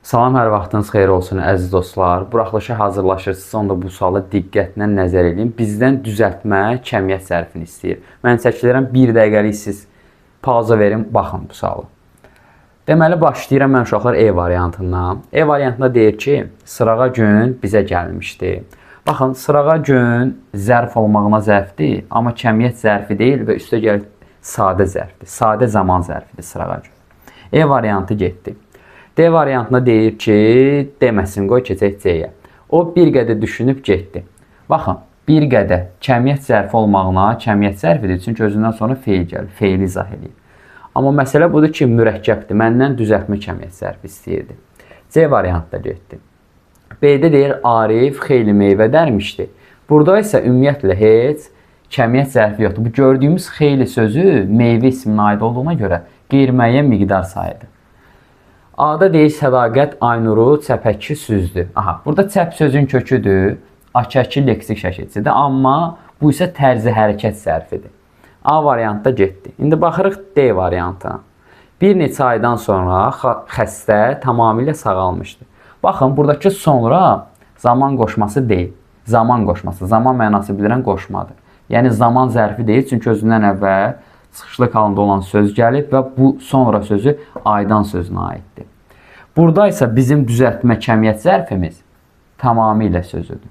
Salam, hər vaxtınız xeyir olsun əziz dostlar. Buraxılışa hazırlaşırsınızsa onda bu sualı diqqətlə nəzər edin. Bizdən düzəltmə kəmiyyət zərfini istəyir. Mən çəkilirəm 1 dəqiqəlik siz pauza verin, baxın bu sualı. Deməli başlayıram mən uşaqlar E variantından. E variantında deyir ki, sırağa gün bizə gəlmişdi. Baxın, sırağa gün zərf olmağına zərfdir, amma kəmiyyət zərfi deyil və üstə gəlir sadə zərfdir. Sadə zaman zərfidir sırağa gün. E variantı getdi. D variantına deyir ki, deməsin, qoy keçək C-yə. O bir qədər düşünüb getdi. Baxın, bir qədər kəmiyyət zərfi olmağına kəmiyyət zərfidir, çünki özündən sonra feil gəlir, feili izah edir. Amma məsələ budur ki, mürəkkəbdir, məndən düzəltmə kəmiyyət zərfi istəyirdi. C variantda getdi. B-də deyir, Arif xeyli meyvə dərmişdi. Burada isə ümumiyyətlə heç kəmiyyət zərfi yoxdur. Bu gördüyümüz xeyli sözü meyvə isminə aid olduğuna görə qeyri-müəyyən miqdar sayıdır. A-da deyir, Sədaqət Aynuru çəpəki süzdü. Aha, burada çəp sözün köküdür, A-kəki leksik şəkilçidir, amma bu isə tərzi hərəkət zərfidir. A variantda getdi. İndi baxırıq D variantına. Bir neçə aydan sonra xəstə tamamilə sağalmışdı. Baxın, buradakı sonra zaman qoşması deyil. Zaman qoşması, zaman mənası bilirən qoşmadır. Yəni zaman zərfi deyil, çünki özündən əvvəl çıxışlıq halında olan söz gəlib və bu sonra sözü aydan sözünə aiddir. Burada isə bizim düzəltmə kəmiyyət zərfimiz tamamilə sözüdür.